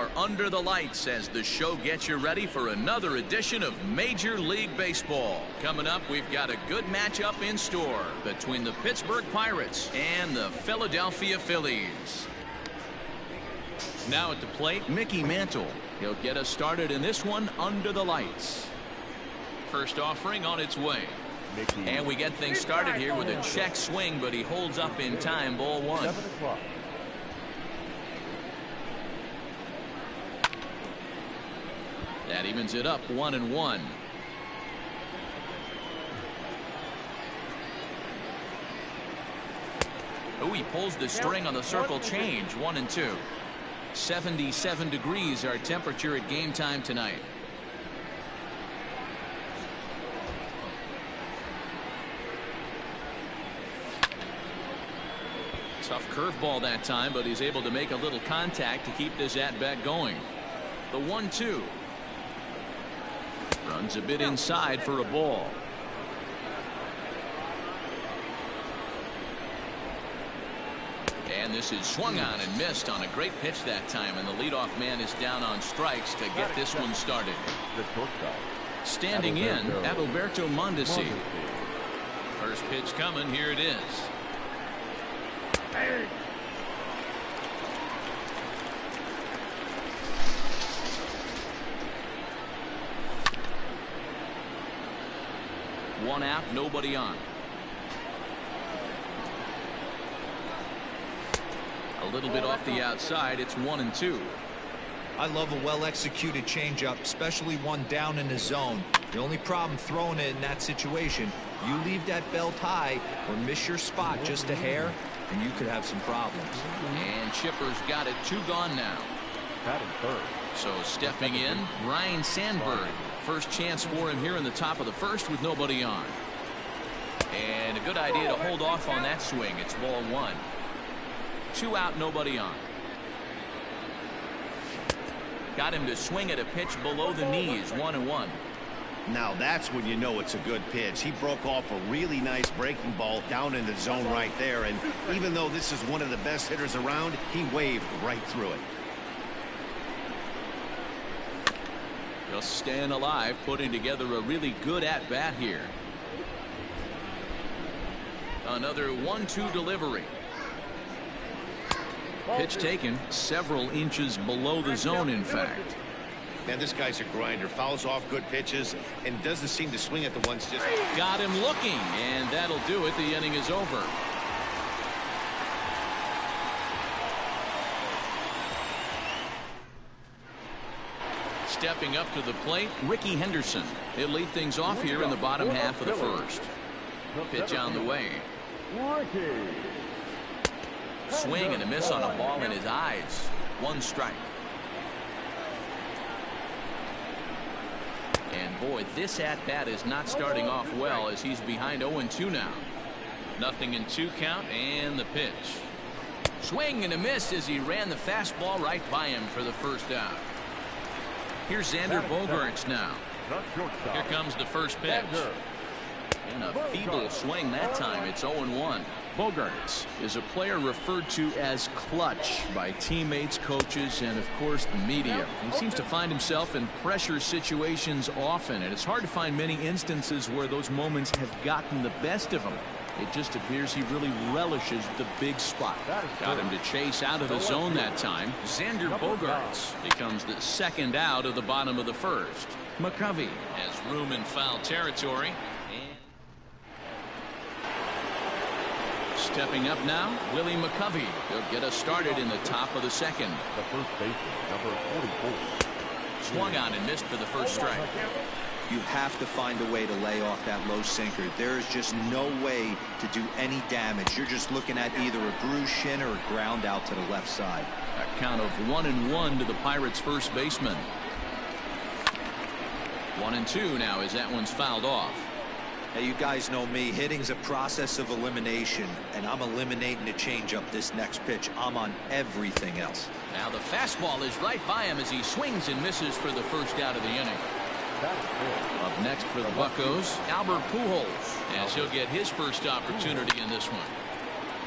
are under the lights as the show gets you ready for another edition of Major League Baseball. Coming up, we've got a good matchup in store between the Pittsburgh Pirates and the Philadelphia Phillies. Now at the plate, Mickey Mantle. He'll get us started in this one under the lights. First offering on its way. And we get things started here with a check swing, but he holds up in time. Ball one. That evens it up 1-1. Oh, he pulls the string on the circle change. 1-2. 77 degrees our temperature at game time tonight. Tough curveball that time, but he's able to make a little contact to keep this at-bat going. The 1-2. Runs a bit inside for a ball. And this is swung on and missed on a great pitch that time, and the leadoff man is down on strikes to get this one started. Standing in, Adalberto Mondesi. First pitch coming, here it is. One out, nobody on. A little bit off the outside. It's 1-2. I love a well-executed changeup, especially one down in the zone. The only problem throwing it in that situation, you leave that belt high or miss your spot just a hair, and you could have some problems. And Chipper's got it. 2 gone now. So stepping in, Ryan Sandberg. First chance for him here in the top of the first with nobody on. And a good idea to hold off on that swing. It's ball 1. 2 out, nobody on. Got him to swing at a pitch below the knees. 1-1. Now that's when you know it's a good pitch. He broke off a really nice breaking ball down in the zone right there, and even though this is one of the best hitters around, he waved right through it. Just staying alive, putting together a really good at-bat here. Another 1-2 delivery. Pitch taken several inches below the zone, in fact. Man, this guy's a grinder. Fouls off good pitches and doesn't seem to swing at the ones just... Got him looking, and that'll do it. The inning is over. Stepping up to the plate, Ricky Henderson. He'll lead things off here in the bottom half of the first. Pitch on the way. Swing and a miss on a ball in his eyes. 1 strike. And boy, this at-bat is not starting off well as he's behind 0-2 now. 0-2 count, and the pitch. Swing and a miss as he ran the fastball right by him for the first out. Here's Xander Bogaerts now. Here comes the first pitch. And a feeble swing that time. It's 0-1. Bogaerts is a player referred to as clutch by teammates, coaches, and of course the media. He seems to find himself in pressure situations often, and it's hard to find many instances where those moments have gotten the best of him. It just appears he really relishes the big spot. Got him to chase out of the zone that time. Xander Bogaerts becomes the second out of the bottom of the first. McCovey has room in foul territory. Stepping up now, Willie McCovey. He'll get us started in the top of the second. The first baseman, number 44. Swung on and missed for the first strike. You have to find a way to lay off that low sinker. There is just no way to do any damage. You're just looking at either a bruised shin or a ground out to the left side. A count of 1-1 to the Pirates' first baseman. 1-2 now as that one's fouled off. Hey, you guys know me. Hitting's a process of elimination, and I'm eliminating the changeup this next pitch. I'm on everything else. Now the fastball is right by him as he swings and misses for the first out of the inning. Up next for the Buccos, Albert Pujols, as he'll get his first opportunity in this one.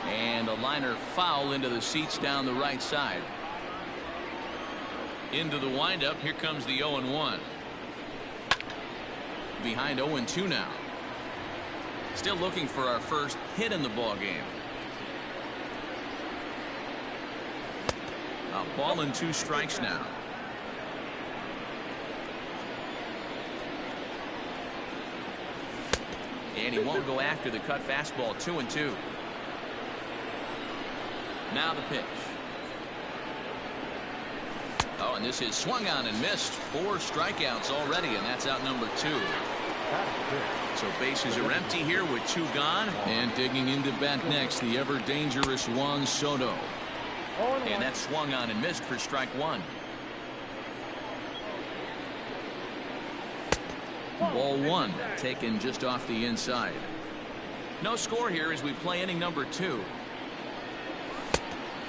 And a liner foul into the seats down the right side. Into the windup. Here comes the 0-1. Behind 0-2 now. Still looking for our first hit in the ball game. A ball and 2 strikes now. And he won't go after the cut fastball. 2-2. Now the pitch. Oh, and this is swung on and missed. 4 strikeouts already, and that's out number 2. So bases are empty here with 2 gone. And digging into bat next, the ever dangerous Juan Soto. And that swung on and missed for strike 1. Ball 1 taken just off the inside. No score here as we play inning number 2.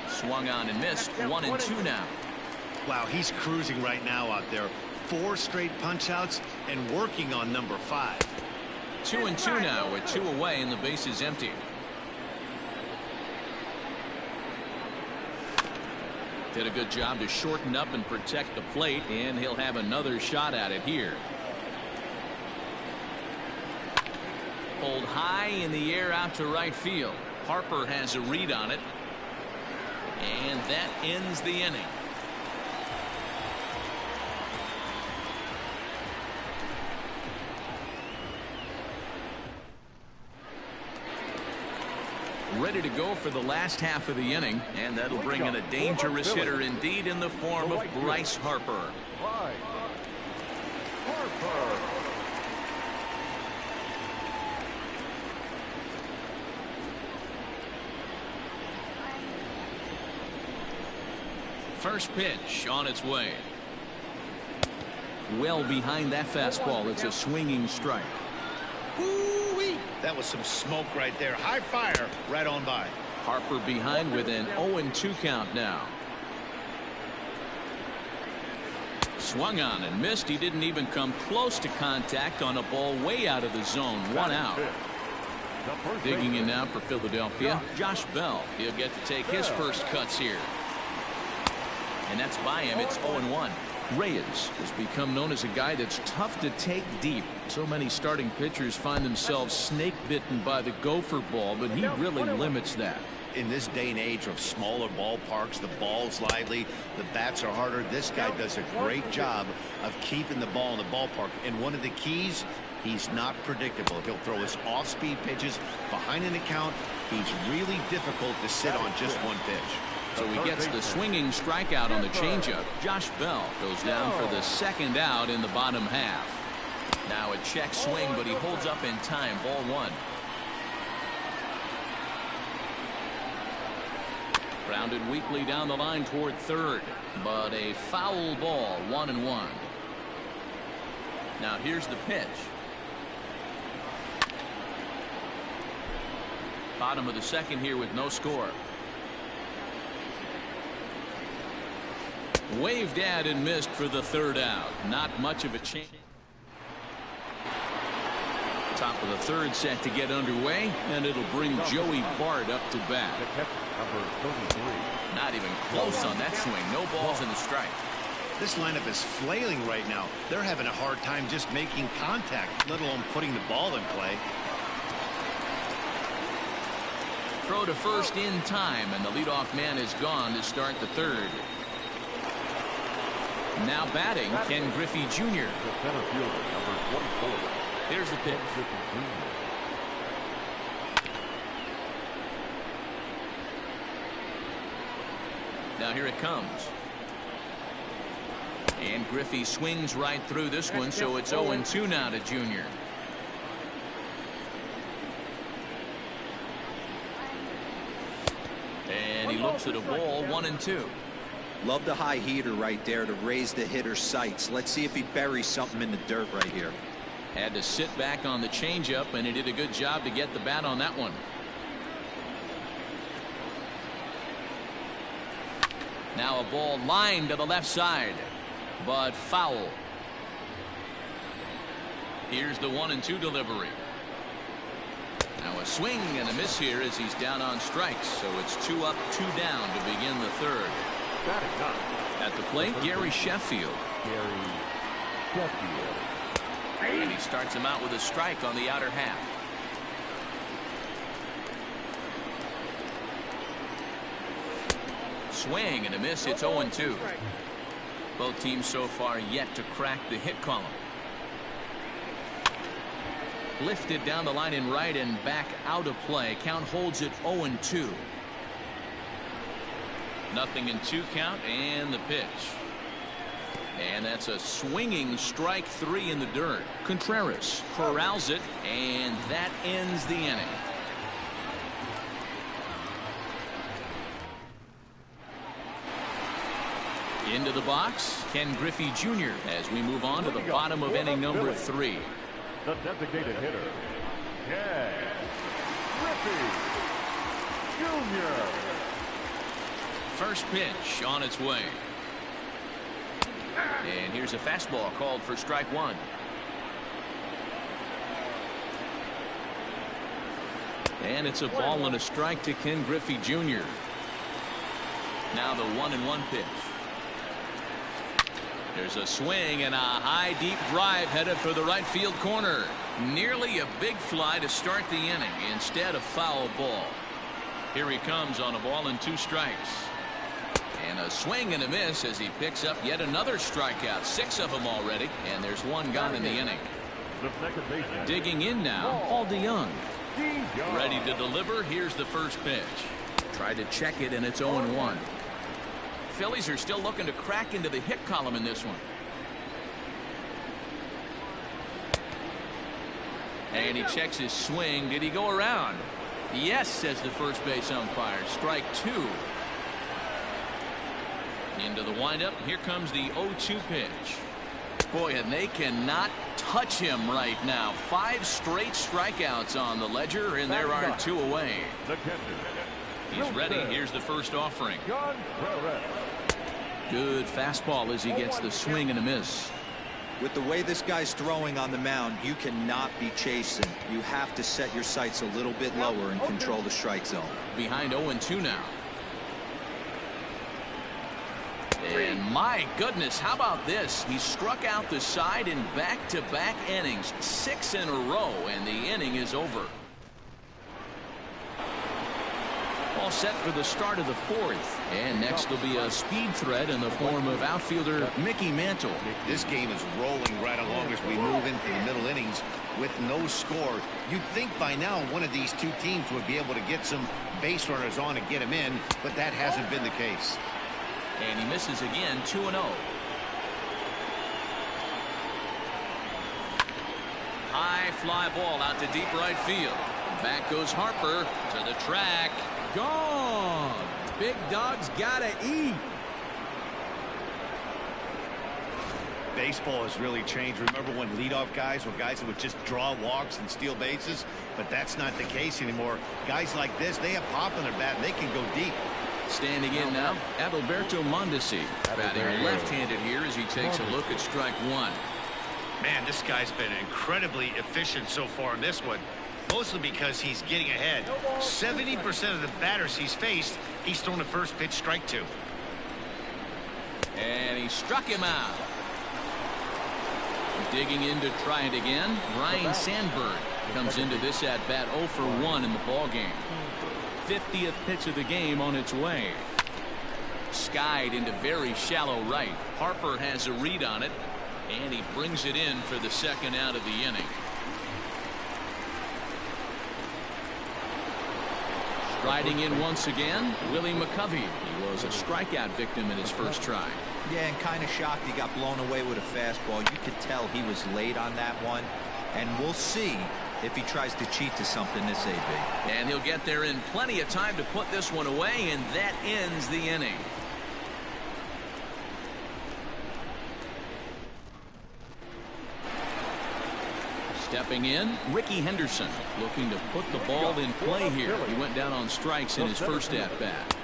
Swung on and missed. 1-2 now. Wow, he's cruising right now out there. 4 straight punch outs and working on number 5. 2-2 now with 2 away and the base is empty. Did a good job to shorten up and protect the plate, and he'll have another shot at it here. Pulled high in the air out to right field. Harper has a read on it, and that ends the inning. Ready to go for the last half of the inning, and that'll bring in a dangerous hitter indeed in the form of Bryce Harper. First pitch on its way. Well behind that fastball. It's a swinging strike. Woo-wee. That was some smoke right there. High fire right on by. Harper behind with an 0-2 count now. Swung on and missed. He didn't even come close to contact on a ball way out of the zone. 1 out. Digging in now for Philadelphia, Josh Bell. He'll get to take his first cuts here. And that's by him. It's 0-1. Reyes has become known as a guy that's tough to take deep. So many starting pitchers find themselves snake bitten by the gopher ball, but he really limits that. In this day and age of smaller ballparks, the ball's lively, the bats are harder. This guy does a great job of keeping the ball in the ballpark. And one of the keys, he's not predictable. He'll throw his off-speed pitches behind an account. He's really difficult to sit on just one pitch. So he gets the swinging strikeout on the changeup. Josh Bell goes down for the second out in the bottom half. Now a check swing, but he holds up in time. Ball 1. Grounded weakly down the line toward third, but a foul ball. 1-1. Now here's the pitch. Bottom of the second here with no score. Waved at and missed for the third out. Not much of a change. Top of the third set to get underway, and it'll bring Joey Bart up to bat. Not even close on that swing. No balls in the strike. This lineup is flailing right now. They're having a hard time just making contact, let alone putting the ball in play. Throw to first in time, and the leadoff man is gone to start the third. Now batting, Ken Griffey Jr. Here's the pitch. Now here it comes. And Griffey swings right through this one, so it's 0-2 now to Jr. And he looks at a ball. 1-2. Love the high heater right there to raise the hitter's sights. Let's see if he buries something in the dirt right here. Had to sit back on the changeup, and he did a good job to get the bat on that one. Now a ball lined to the left side, but foul. Here's the 1-2 delivery. Now a swing and a miss here as he's down on strikes, so it's 2 up, 2 down to begin the third. Batting up. At the plate, Gary Sheffield. Gary Sheffield. And he starts him out with a strike on the outer half. Swing and a miss. It's 0-2. Both teams so far yet to crack the hit column. Lifted down the line in right and back out of play. Count holds it 0-2. Nothing in 2 count and the pitch. And that's a swinging strike 3 in the dirt. Contreras corrals it, and that ends the inning. Into the box, Ken Griffey Jr. as we move on to the bottom of inning number 3. The designated hitter, Ken Griffey Jr. First pitch on its way. And here's a fastball called for strike 1. And it's a ball and a strike to Ken Griffey Jr. Now the 1-1 pitch. There's a swing and a high deep drive headed for the right field corner. Nearly a big fly to start the inning. Instead a foul ball. Here he comes on a ball and 2 strikes. And a swing and a miss as he picks up yet another strikeout. 6 of them already. And there's 1 gone in the inning. The second baseman. Digging in now, Paul DeYoung. Ready to deliver. Here's the first pitch. Tried to check it, and it's 0-1. Phillies are still looking to crack into the hit column in this one. And he checks his swing. Did he go around? Yes, says the first base umpire. Strike 2. Into the windup. Here comes the 0-2 pitch. Boy, and they cannot touch him right now. 5 straight strikeouts on the ledger, and there are 2 away. He's ready. Here's the first offering. Good fastball as he gets the swing and a miss. With the way this guy's throwing on the mound, you cannot be chasing. You have to set your sights a little bit lower and control the strike zone. Behind 0-2 now. And my goodness, how about this? He struck out the side in back-to-back innings, 6 in a row, and the inning is over. All set for the start of the 4th. And next will be a speed threat in the form of outfielder Mickey Mantle. This game is rolling right along as we move into the middle innings with no score. You'd think by now one of these 2 teams would be able to get some base runners on and get them in, but that hasn't been the case. And he misses again, 2-0. High fly ball out to deep right field. Back goes Harper to the track. Gone. Big dog's gotta eat. Baseball has really changed. Remember when leadoff guys were guys that would just draw walks and steal bases? But that's not the case anymore. Guys like this, they have pop in their bat and they can go deep. Standing in now, Adalberto Mondesi. Batting left-handed here as he takes a look at strike 1. Man, this guy's been incredibly efficient so far in this one. Mostly because he's getting ahead. 70% of the batters he's faced, he's thrown the first pitch, strike 2. And he struck him out. Digging in to try it again. Ryan Sandberg comes into this at-bat 0 for 1 in the ballgame. 50th pitch of the game on its way. Skied into very shallow right. Harper has a read on it, and he brings it in for the second out of the inning. Striding in once again, Willie McCovey. He was a strikeout victim in his first try. Yeah, and kind of shocked he got blown away with a fastball. You could tell he was late on that one, and we'll see if he tries to cheat to something this AB. And he'll get there in plenty of time to put this one away, and that ends the inning. Stepping in, Ricky Henderson looking to put the ball in play here. He went down on strikes in his first at-bat.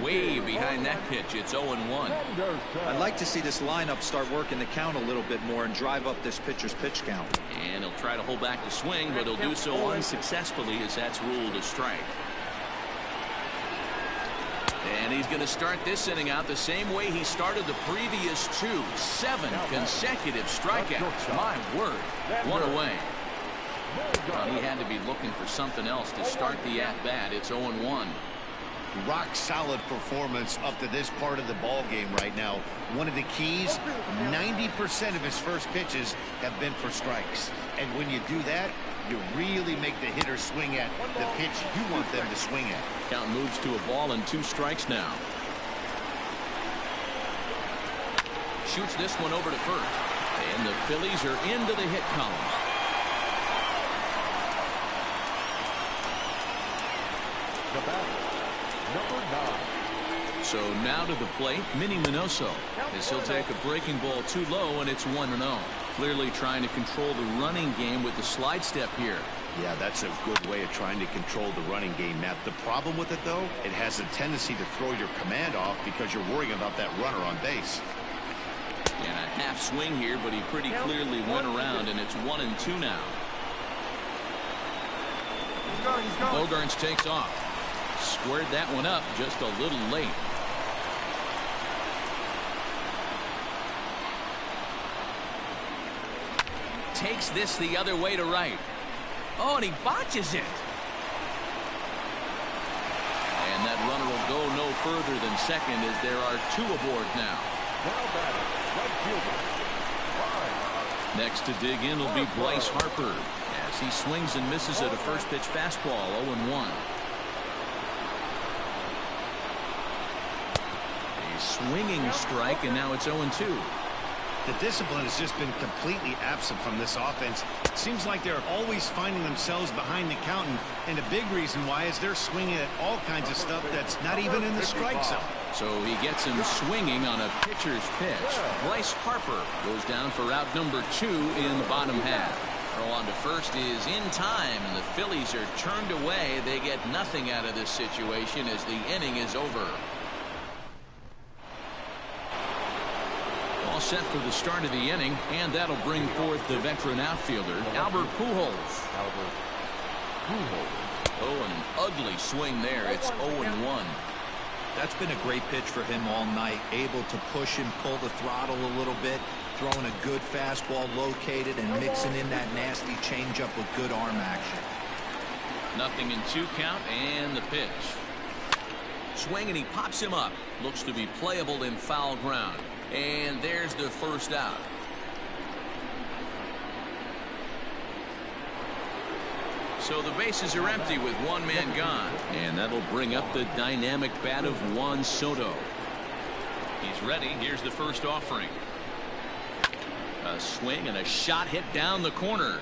Way behind that pitch, it's 0-1. I'd like to see this lineup start working the count a little bit more and drive up this pitcher's pitch count. And he'll try to hold back the swing, but he'll do so unsuccessfully as that's ruled a strike. And And he's going to start this inning out the same way he started the previous two. 7 consecutive strikeouts. My word. One away. Well, he had to be looking for something else to start the at-bat. It's 0-1. Rock solid performance up to this part of the ball game right now. One of the keys, 90% of his first pitches have been for strikes. And when you do that, you really make the hitter swing at the pitch you want them to swing at. Count moves to a ball and 2 strikes now. Shoots this one over to first. And the Phillies are into the hit column. The batter, number 9. So now to the plate, Minnie Minoso, as he'll take a breaking ball too low, and it's 1-0. Clearly trying to control the running game with the slide step here. Yeah, that's a good way of trying to control the running game, Matt. The problem with it, though, it has a tendency to throw your command off because you're worrying about that runner on base. And a half swing here, but he pretty clearly went around, and it's 1-2 now. Bogarts takes off. Squared that one up just a little late. Takes this the other way to right. Oh, and he botches it. And that runner will go no further than second as there are 2 aboard now. Now batting, right fielder, 5. Next to dig in will be Bryce Harper as he swings and misses at a first pitch fastball. 0-1. A swinging strike, and now it's 0-2. The discipline has just been completely absent from this offense. It seems like they're always finding themselves behind the count, and a big reason why is they're swinging at all kinds of stuff that's not even in the strike zone. So he gets him swinging on a pitcher's pitch. Bryce Harper goes down for out number 2 in the bottom half. Throw on to first is in time, and the Phillies are turned away. They get nothing out of this situation as the inning is over. All set for the start of the inning, and that'll bring forth the veteran outfielder, Albert Pujols. Oh, and an ugly swing there. It's 0-1. That's been a great pitch for him all night. Able to push and pull the throttle a little bit, throwing a good fastball located and mixing in that nasty changeup with good arm action. 0-2 count, and the pitch. Swing, and he pops him up. Looks to be playable in foul ground. And there's the first out. So the bases are empty with 1 man gone. And that'll bring up the dynamic bat of Juan Soto. He's ready. Here's the first offering. A swing and a shot hit down the corner.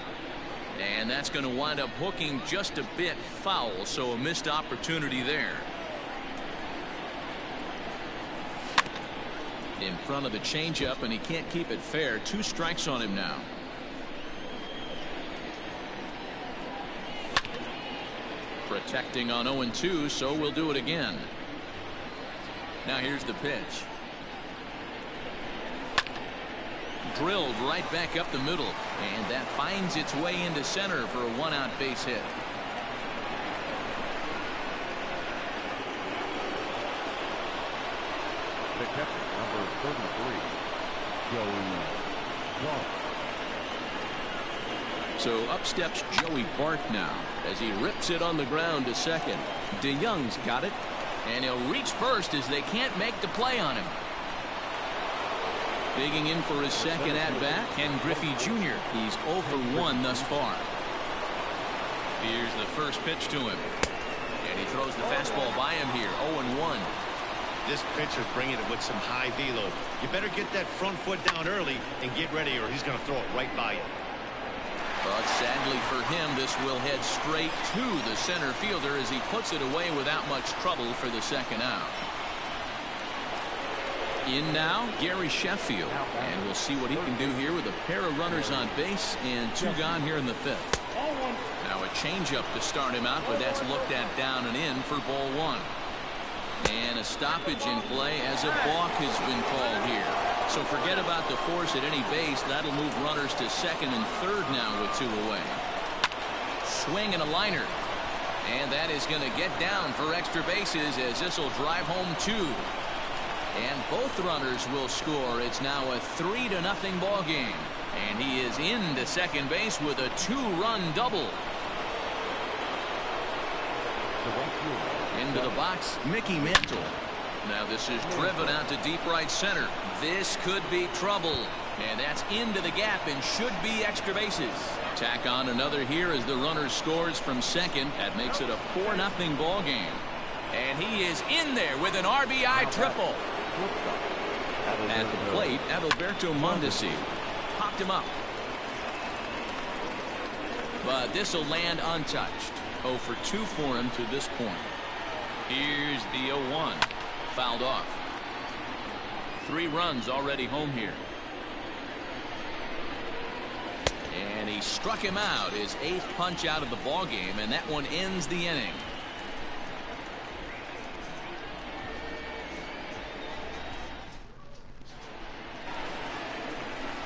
And that's going to wind up hooking just a bit foul. So a missed opportunity there. In front of the changeup, and he can't keep it fair. 2 strikes on him now. Protecting on 0-2, so we'll do it again. Now here's the pitch. Drilled right back up the middle, and that finds its way into center for a 1-out base hit. The catcher, number 33, Joey Bart. So up steps Joey Bart now as he rips it on the ground to second. DeYoung's got it, and he'll reach first as they can't make the play on him. Digging in for his second at-bat, Ken Griffey Jr. He's 0 for 1 thus far. Here's the first pitch to him, and he throws the fastball by him here. 0-1. This pitcher's bringing it with some high velo. You better get that front foot down early and get ready, or he's going to throw it right by you. But sadly for him, this will head straight to the center fielder as he puts it away without much trouble for the second out. In now, Gary Sheffield, and we'll see what he can do here with a pair of runners on base and 2 gone here in the 5th. Now a changeup to start him out, but that's looked at down and in for ball 1. And a stoppage in play as a balk has been called here. So forget about the force at any base. That'll move runners to second and third now with 2 away. Swing and a liner. And that is going to get down for extra bases as this will drive home 2. And both runners will score. It's now a 3-0 ball game. And he is into second base with a 2-run double. Into the box, Mickey Mantle. Now this is driven out to deep right center. This could be trouble. And that's into the gap and should be extra bases. Tack on another here as the runner scores from second. That makes it a 4-0 ball game. And he is in there with an RBI triple. At the plate, Adalberto Mondesi popped him up. But this will land untouched. 0 for 2 for him to this point. Here's the 0-1. Fouled off. 3 runs already home here. And he struck him out, his 8th punch out of the ball game, and that one ends the inning.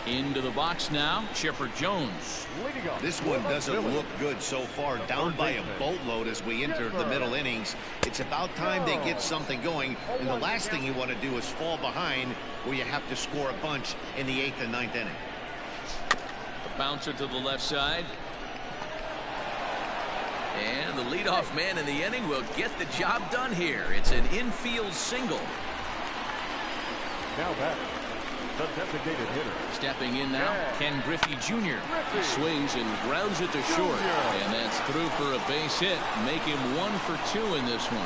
Into the box now, Chipper Jones. This one doesn't look good so far. Down by a boatload as we enter the middle innings. It's about time they get something going. And the last thing you want to do is fall behind where you have to score a bunch in the 8th and 9th inning. A bouncer to the left side. And the leadoff man in the inning will get the job done here. It's an infield single. Now back. The designated hitter. Stepping in now, Ken Griffey Jr. He swings and grounds it to short. And that's through for a base hit. Make him 1 for 2 in this one.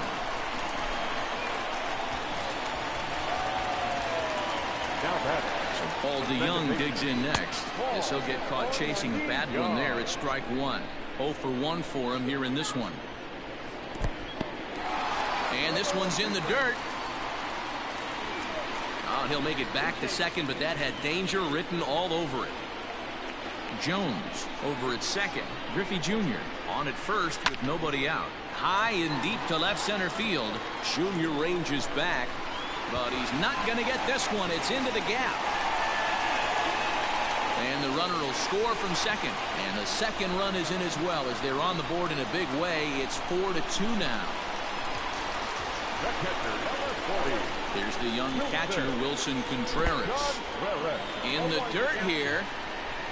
Now back. So Paul DeYoung digs in next. This will get caught chasing a bad one there at strike 1. 0 for 1 for him here in this one. And this one's in the dirt. Oh, and he'll make it back to second, but that had danger written all over it. Jones over at second. Griffey Jr. on at first with nobody out. High and deep to left center field. Jr. ranges back, but he's not going to get this one. It's into the gap. And the runner will score from second. And the second run is in as well as they're on the board in a big way. It's 4-2 now. The catcher, number 40. Here's the young catcher, Wilson Contreras. In the dirt here.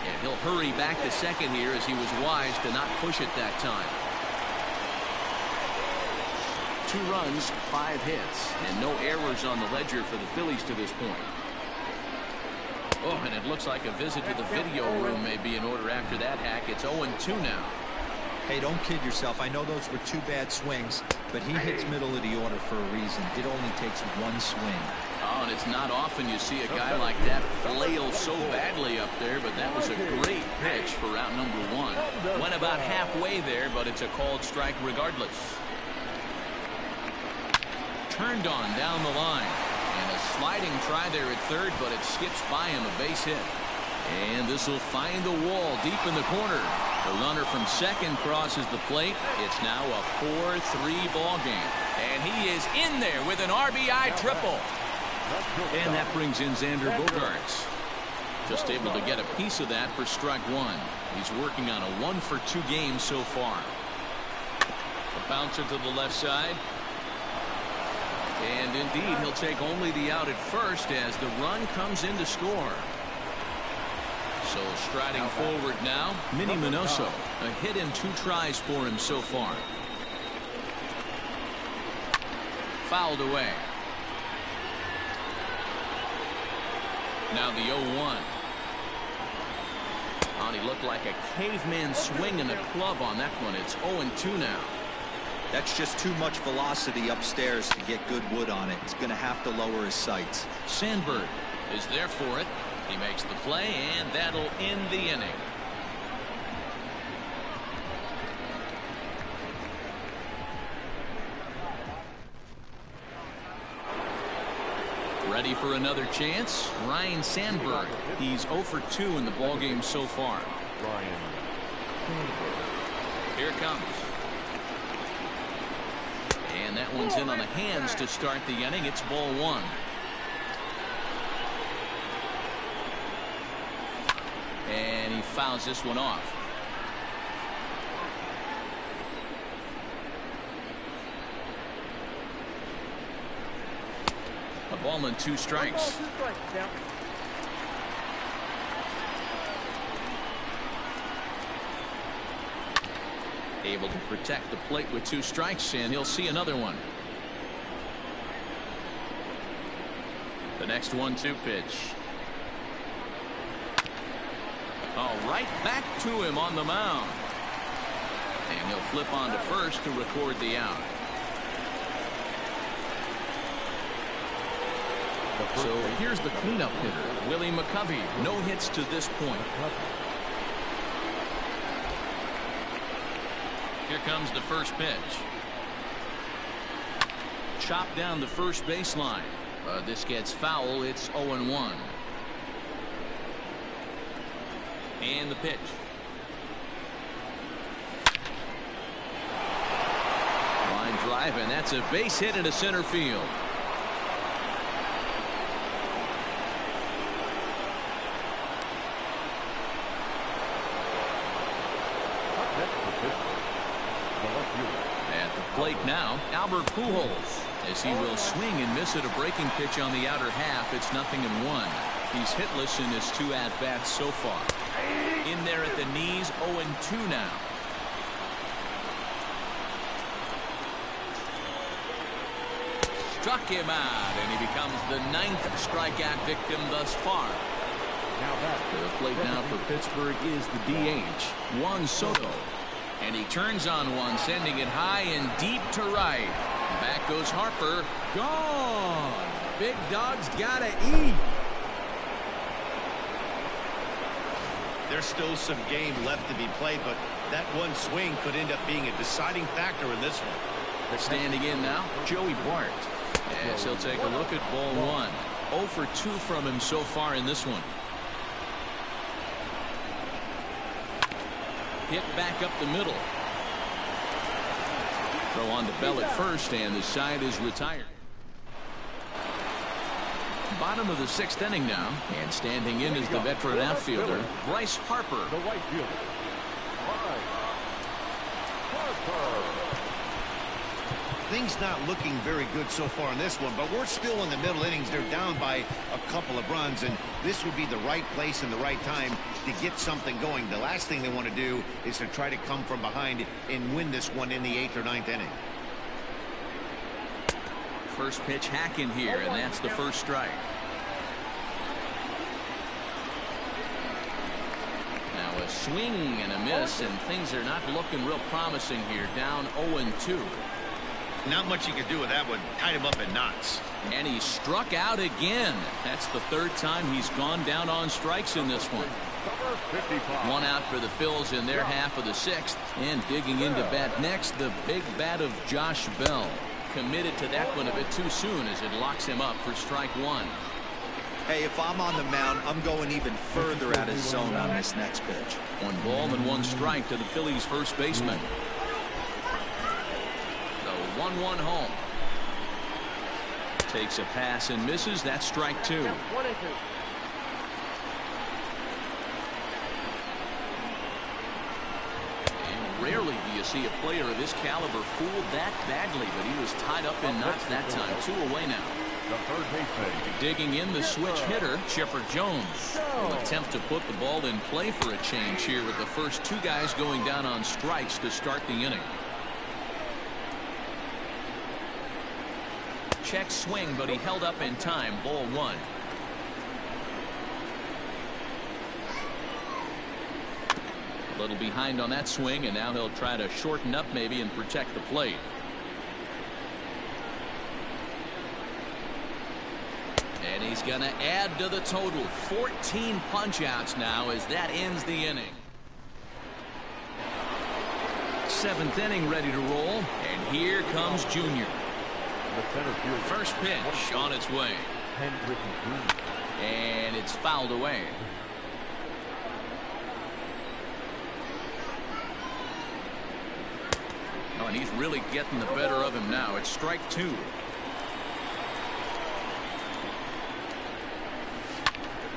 And he'll hurry back to second here as he was wise to not push it that time. 2 runs, 5 hits, and no errors on the ledger for the Phillies to this point. Oh, and it looks like a visit to the video room may be in order after that hack. It's 0-2 now. Hey, don't kid yourself. I know those were 2 bad swings, but he hits middle of the order for a reason. It only takes 1 swing. Oh, and it's not often you see a guy like that flail so badly up there, but that was a great pitch for route number 1. Went about halfway there, but it's a called strike regardless. Turned on down the line. And a sliding try there at third, but it skips by him, a base hit. And this will find the wall deep in the corner. The runner from second crosses the plate. It's now a 4-3 ball game. And he is in there with an RBI triple. And that brings in Xander Bogaerts. Just able to get a piece of that for strike 1. He's working on a 1 for 2 game so far. A bouncer to the left side. And indeed, he'll take only the out at first as the run comes in to score. So striding forward now, Minnie Minoso. A hit and 2 tries for him so far. Fouled away. Now the 0-1. Oh, he looked like a caveman swinging a club on that one. It's 0-2 now. That's just too much velocity upstairs to get good wood on it. He's going to have to lower his sights. Sandberg is there for it. He makes the play, and that'll end the inning. Ready for another chance? Ryan Sandberg. He's 0 for 2 in the ballgame so far. Ryan Sandberg. Here it comes. And that one's in on the hands to start the inning. It's ball 1. And he fouls this one off. Ball and 2 strikes. Able to protect the plate with 2 strikes, and he'll see another one. The next 1-2 pitch. Oh, right back to him on the mound. And he'll flip on to first to record the out. So here's the cleanup hitter, Willie McCovey. No hits to this point. Here comes the first pitch. Chopped down the first baseline. This gets foul. It's 0-1. And the pitch. Line drive, and that's a base hit into center field. At the plate now, Albert Pujols, as he will swing and miss at a breaking pitch on the outer half. It's 0-1. He's hitless in his 2 at-bats so far. In there at the knees, 0-2 now. Struck him out, and he becomes the 9th strikeout victim thus far. The plate now for Pittsburgh is the DH, Juan Soto. And he turns on one, sending it high and deep to right. Back goes Harper. Gone. Big dog's gotta eat. There's still some game left to be played, but that one swing could end up being a deciding factor in this one. Standing in now, Joey Bart. As he'll take a look at ball 1. 0 for 2 from him so far in this one. Hit back up the middle. Throw on to Bell at first, and the side is retired. Bottom of the 6th inning now, and standing in is the veteran outfielder, Bryce Harper. The right fielder, Harper. Things not looking very good so far in this one, but we're still in the middle innings. They're down by a couple of runs, and this would be the right place and the right time to get something going. The last thing they want to do is to try to come from behind and win this one in the 8th or 9th inning. First pitch hacking here, and that's the first strike. Now a swing and a miss, and things are not looking real promising here. Down 0-2. Not much you can do with that one. Tied him up in knots. And he struck out again. That's the 3rd time he's gone down on strikes in this one. 1 out for the Phils in their half of the 6th. And digging into bat next, the big bat of Josh Bell. Committed to that one a bit too soon as it locks him up for strike 1. Hey, if I'm on the mound, I'm going even further out of zone on this next pitch. 1 ball and 1 strike to the Phillies' first baseman. 1-1 home. Takes a pass and misses. That's strike 2. And rarely do you see a player of this caliber fooled that badly, but he was tied up in knots that time. 2 away now. The third baseman. Digging in, the switch hitter, Chipper Jones. Will attempt to put the ball in play for a change here with the first 2 guys going down on strikes to start the inning. Check swing, but he held up in time. Ball 1. A little behind on that swing, and now he'll try to shorten up maybe and protect the plate. And he's going to add to the total. 14 punch-outs now as that ends the inning. 7th inning ready to roll, and here comes Junior. First pitch on its way. And it's fouled away. Oh, and he's really getting the better of him now. It's strike 2.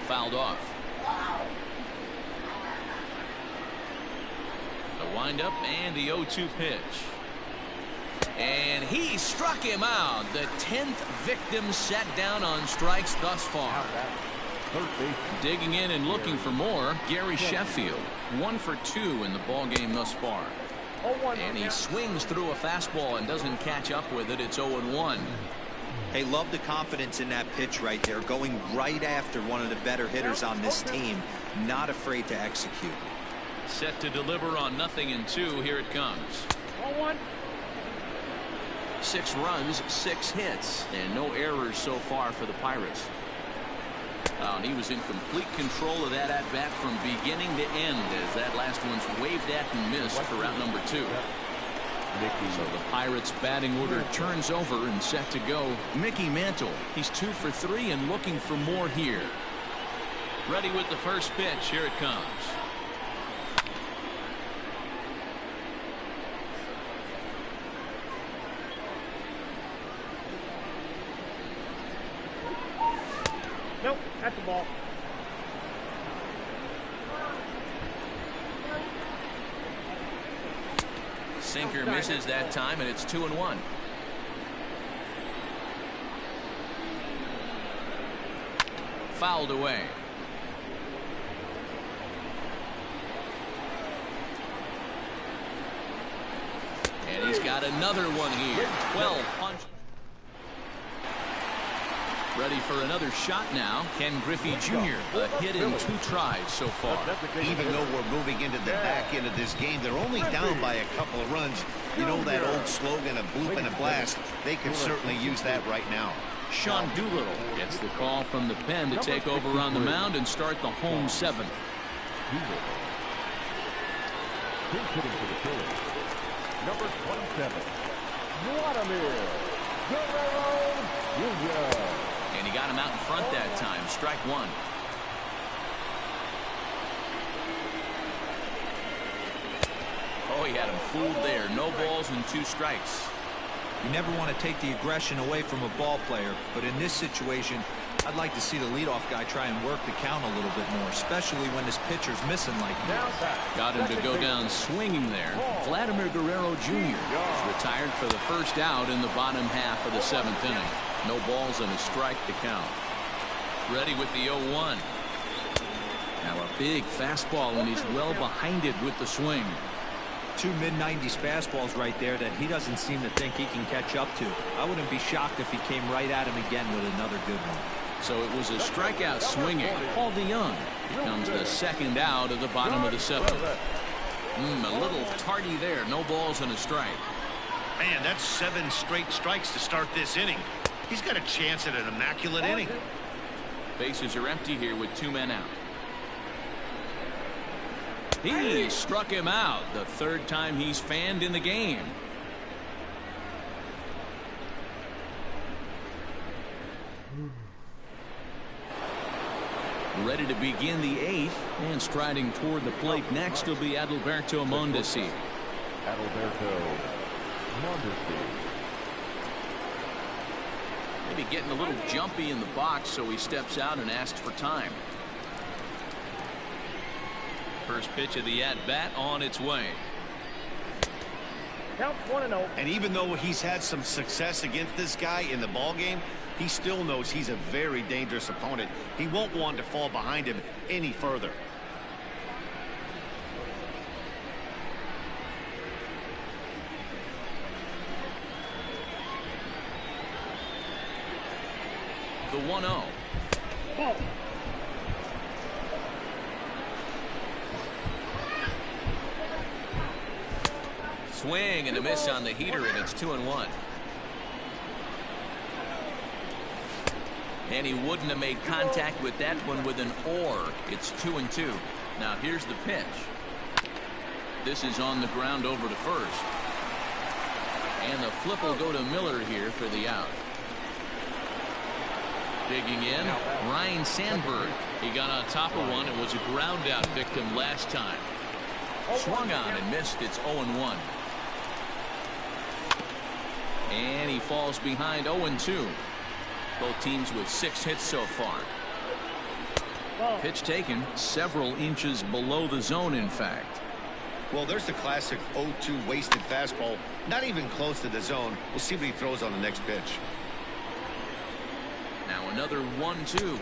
Fouled off. The windup and the 0-2 pitch. And he struck him out. The 10th victim set down on strikes thus far. Digging in and looking for more, Gary Sheffield. 1 for 2 in the ball game thus far. And he swings through a fastball and doesn't catch up with it. It's 0-1. Hey, love the confidence in that pitch right there, going right after one of the better hitters on this team, not afraid to execute. Set to deliver on 0-2. Here it comes. 6 runs, 6 hits, and no errors so far for the Pirates. And he was in complete control of that at-bat from beginning to end as that last one's waved at and missed for out number 2. So the Pirates batting order turns over and set to go. Mickey Mantle. He's 2 for 3 and looking for more here. Ready with the first pitch. Here it comes. Nope, that's the ball. Sinker misses that time, and it's 2-1. Fouled away. And he's got another one here. 12 punch. Ready for another shot now. Ken Griffey Jr. A hit in 2 tries so far. Even though we're moving into the back end of this game, they're only down by a couple of runs. You know that old slogan, a bloop and a blast. They could certainly use that right now. Sean Doolittle gets the call from the pen to take over on the mound and start the home 7th. He's hitting for the Phillies. Number 27, Vladimir Guerrero Jr. And he got him out in front that time. Strike 1. Oh, he had him fooled there. No balls and 2 strikes. You never want to take the aggression away from a ball player, but in this situation, I'd like to see the leadoff guy try and work the count a little bit more, especially when this pitcher's missing like he is. Got him to go down swinging there. Vladimir Guerrero Jr. is retired for the first out in the bottom half of the 7th inning. No balls and a strike to count. Ready with the 0-1. Now a big fastball, and he's well behind it with the swing. 2 mid-90s fastballs right there that he doesn't seem to think he can catch up to. I wouldn't be shocked if he came right at him again with another good one. So it was a strikeout swinging. Paul DeYoung becomes the second out of the bottom of the 7th. A little tardy there. No balls and a strike. Man, that's 7 straight strikes to start this inning. He's got a chance at an immaculate inning. Bases are empty here with 2 men out. He struck him out. The 3rd time he's fanned in the game. Ready to begin the 8th, and striding toward the plate next will be Adalberto Mondesi. Adalberto Mondesi. Maybe getting a little jumpy in the box, so he steps out and asks for time. First pitch of the at-bat on its way. Count 1-0. And even though he's had some success against this guy in the ball game, he still knows he's a very dangerous opponent. He won't want to fall behind him any further. The 1-0. Ball. Swing and a miss on the heater, and it's 2-1. And he wouldn't have made contact with that one with an or. It's 2-2. Now here's the pitch. This is on the ground over to first. And the flip will go to Miller here for the out. Digging in, Ryan Sandberg. He got on top of one. It was a ground out victim last time. Swung on and missed. It's 0-1. And he falls behind 0-2. Both teams with 6 hits so far. Pitch taken several inches below the zone, in fact. Well, there's the classic 0-2 wasted fastball. Not even close to the zone. We'll see what he throws on the next pitch. Now another 1-2.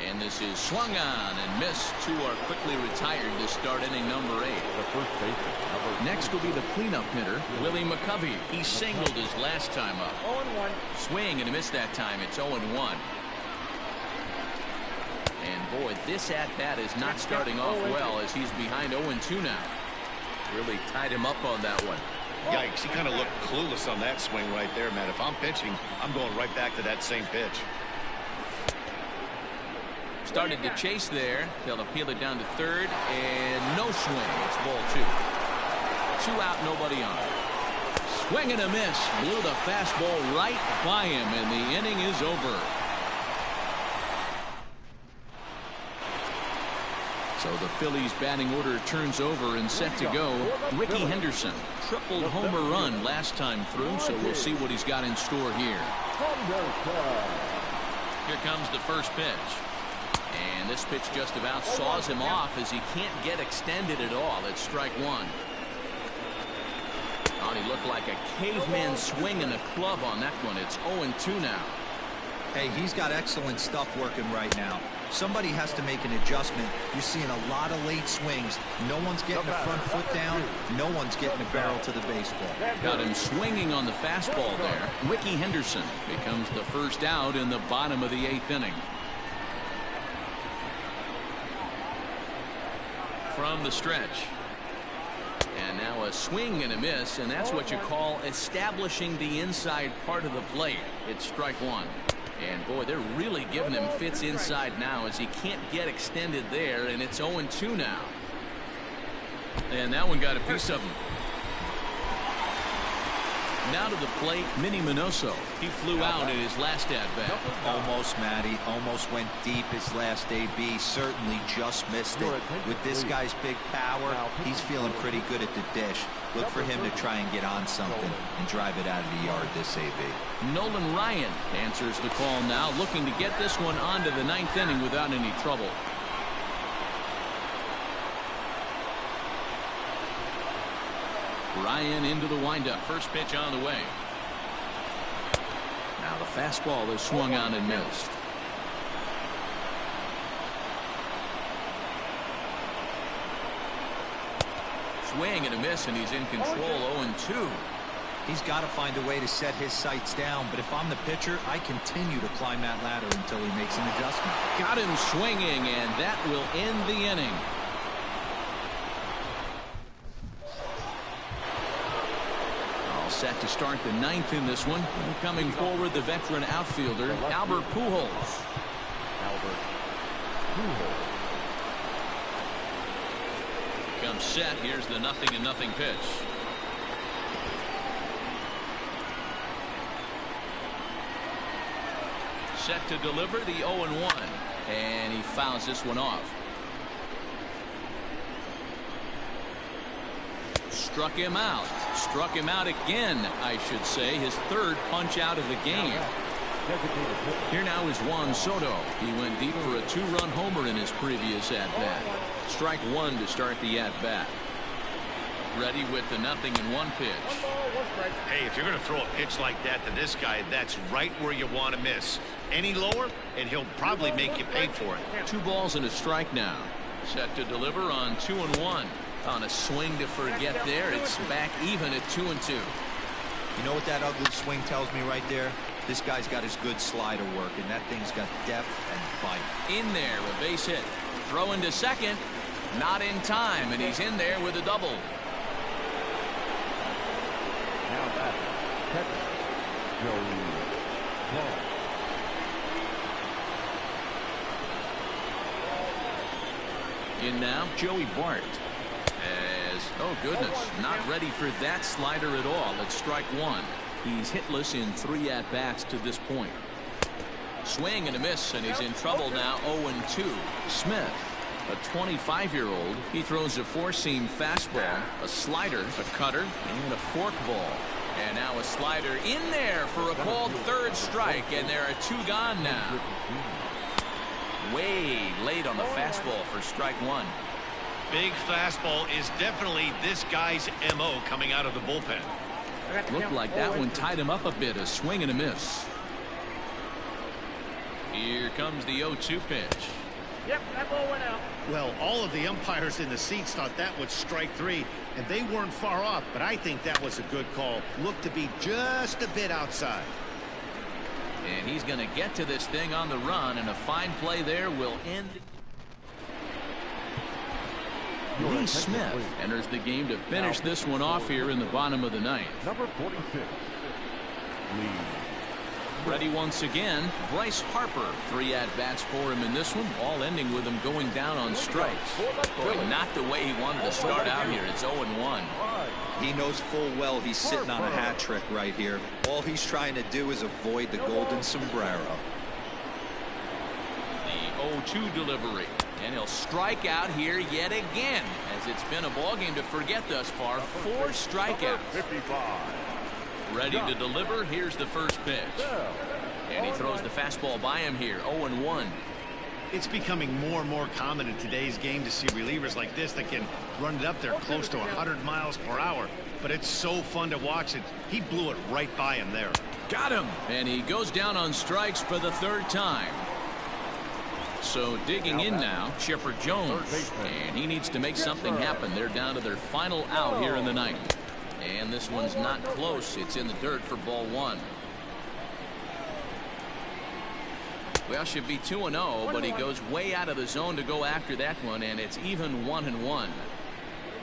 And this is swung on and missed. Two are quickly retired to start inning number 8. The first baseman. Next will be the cleanup hitter, Willie McCovey. He singled his last time up. 0-1. Swing and a miss that time. It's 0-1. And boy, this at-bat is not starting off well as he's behind 0-2 now. Really tied him up on that one. Yikes, he kind of looked clueless on that swing right there, man. If I'm pitching, I'm going right back to that same pitch. Started to chase there. They'll appeal it down to third, and no swing. It's ball 2. 2 out, nobody on. Swing and a miss. Blew the fastball right by him, and the inning is over. So the Phillies batting order turns over and set to go. Ricky Henderson, tripled homer run last time through, so we'll see what he's got in store here. Here comes the first pitch. And this pitch just about saws him off as he can't get extended at all. It's strike 1. Oh, he looked like a caveman swinging a club on that one. It's 0-2 now. Hey, he's got excellent stuff working right now. Somebody has to make an adjustment. You're seeing a lot of late swings. No one's getting the front foot down. No one's getting the barrel to the baseball. Got him swinging on the fastball there. Ricky Henderson becomes the first out in the bottom of the 8th inning. From the stretch. And now a swing and a miss, and that's what you call establishing the inside part of the plate. It's strike 1. And boy, they're really giving him fits inside now as he can't get extended there, and it's 0-2 now. And that one got a piece of him. Now to the plate, Minnie Minoso. He flew out in his last at-bat. Almost, Matty. Almost went deep his last AB. Certainly just missed it. With this guy's big power, he's feeling pretty good at the dish. Look for him to try and get on something and drive it out of the yard this AB. Nolan Ryan answers the call now, looking to get this one onto the 9th inning without any trouble. Ryan into the windup. First pitch on the way. Now the fastball is swung on and missed. Swing and a miss, and he's in control. 0-2. He's got to find a way to set his sights down, but if I'm the pitcher, I continue to climb that ladder until he makes an adjustment. Got him swinging, and that will end the inning. Set to start the 9th in this one. Coming forward, the veteran outfielder, Albert Pujols. Comes set. Here's the 0-0 pitch. Set to deliver the 0-1. And he fouls this one off. Struck him out. Struck him out again, I should say. His 3rd punch out of the game. Here now is Juan Soto. He went deep for a 2-run homer in his previous at-bat. Strike 1 to start the at-bat. Ready with the 0-1 pitch. Hey, if you're going to throw a pitch like that to this guy, that's right where you want to miss. Any lower, and he'll probably make you pay for it. 2 balls and a strike now. Set to deliver on 2-1. On a swing to forget there, it's back even at 2-2. You know what that ugly swing tells me right there? This guy's got his good slider work, and that thing's got depth and bite. In there, a base hit. Throw into second. Not in time, and he's in there with a double. Now back, catcher, Joey Bart. In now, Joey Bart. Oh goodness, not ready for that slider at all. It's strike 1. He's hitless in 3 at-bats to this point. Swing and a miss, and he's in trouble now. 0-2. Smith, a 25-year-old. He throws a 4-seam fastball, a slider, a cutter, and a forkball. And now a slider in there for a called 3rd strike, and there are 2 gone now. Way late on the fastball for strike 1. big fastball is definitely this guy's MO coming out of the bullpen. Looked like that one tied him up a bit. A swing and a miss. Here comes the 0-2 pitch. Yep, that ball went out. Well, all of the umpires in the seats thought that was strike 3, and they weren't far off, but I think that was a good call. Looked to be just a bit outside. And he's going to get to this thing on the run, and a fine play there will end. Lee Smith enters the game to finish this one off here in the bottom of the ninth. Number 46, Lee. Ready once again, Bryce Harper. 3 at-bats for him in this one, all ending with him going down on strikes. But not the way he wanted to start out here. It's 0-1. He knows full well he's sitting on a hat trick right here. All he's trying to do is avoid the golden sombrero. The 0-2 delivery. And he'll strike out here yet again, as it's been a ball game to forget thus far. 4 strikeouts. 55. Ready to deliver. Here's the first pitch. And he throws the fastball by him here. 0-1. It's becoming more and more common in today's game to see relievers like this that can run it up there close to 100 miles per hour. But it's so fun to watch it. He blew it right by him there. Got him. And he goes down on strikes for the 3rd time. So digging in now, Chipper Jones. And he needs to make something happen. They're down to their final out here in the ninth. And this one's not close. It's in the dirt for ball 1. Well, should be 2-0, but he goes way out of the zone to go after that one, and it's even 1-1.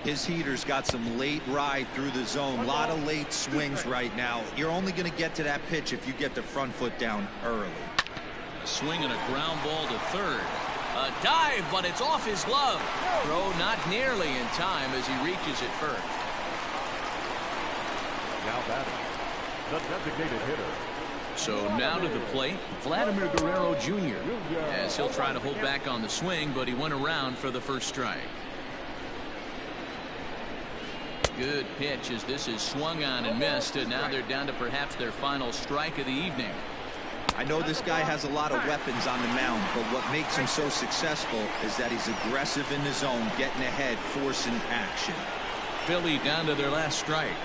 His heater's got some late ride through the zone. A lot of late swings right now. You're only going to get to that pitch if you get the front foot down early. A swing and a ground ball to third. A dive, but it's off his glove. Throw not nearly in time as he reaches it first. Now batting, the designated hitter. So now to the plate, Vladimir Guerrero Jr. as he'll try to hold back on the swing, but he went around for the first strike. Good pitch as this is swung on and missed, and now they're down to perhaps their final strike of the evening. I know this guy has a lot of weapons on the mound, but what makes him so successful is that he's aggressive in the zone, getting ahead, forcing action. Philly down to their last strike.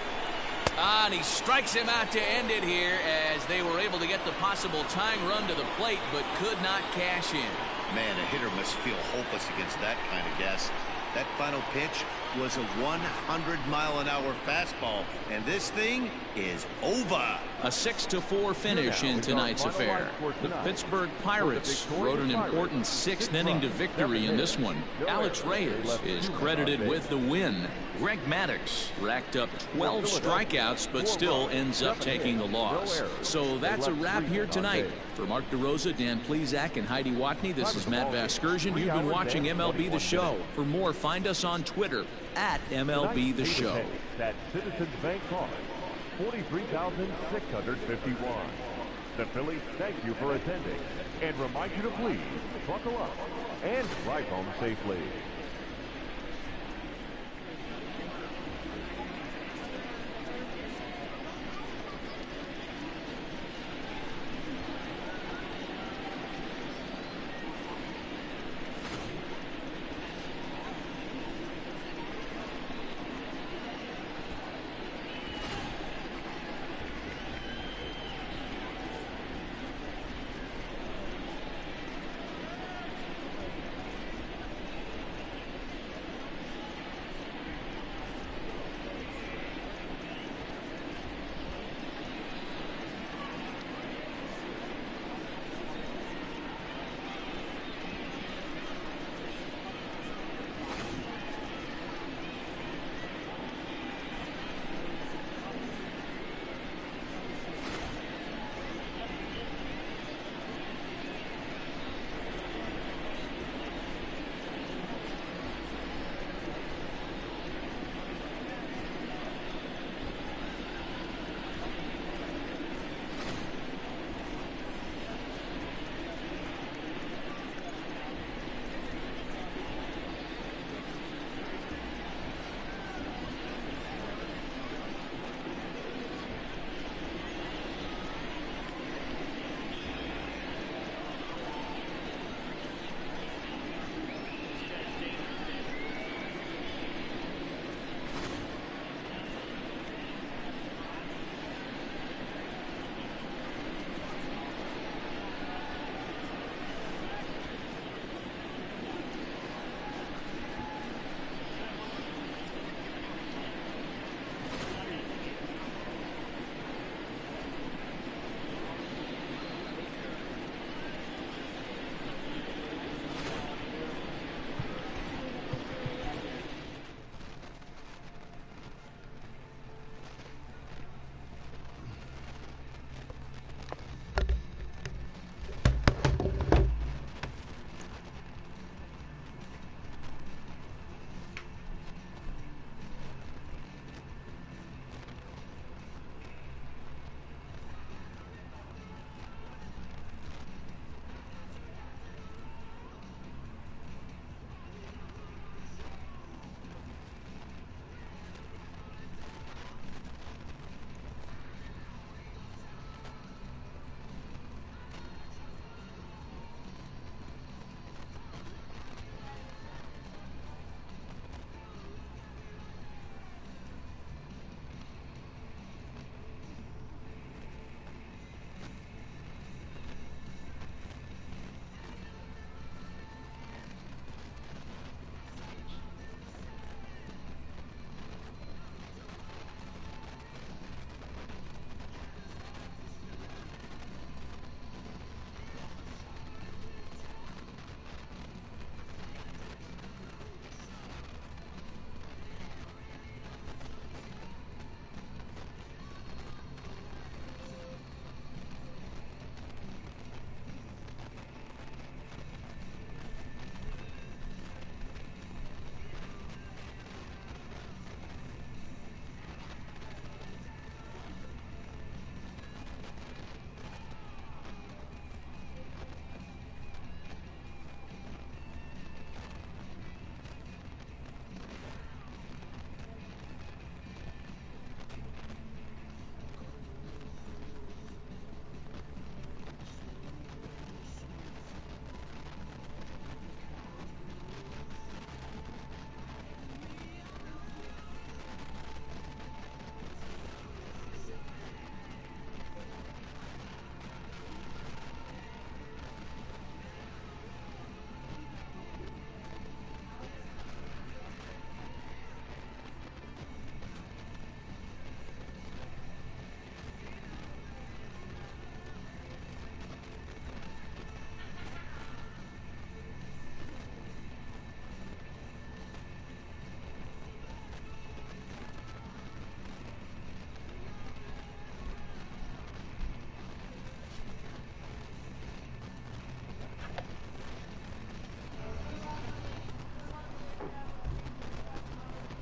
And he strikes him out to end it here as they were able to get the possible tying run to the plate, but could not cash in. Man, a hitter must feel hopeless against that kind of gas. That final pitch was a 100-mile-an-hour fastball, and this thing is over. A 6-4 finish in tonight's affair. The Pittsburgh Pirates rode an important 6th inning to victory in this one. Alex Reyes is credited with the win. Greg Maddux racked up 12 strikeouts, but still ends up taking the loss. So that's a wrap here tonight. For Mark DeRosa, Dan Plesac, and Heidi Watney, this is Matt Vasgersian. You've been watching MLB The Show. For more, find us on Twitter at MLB The Show. That Citizens Bank card, 43,651. The Phillies thank you for attending and remind you to please buckle up and drive home safely.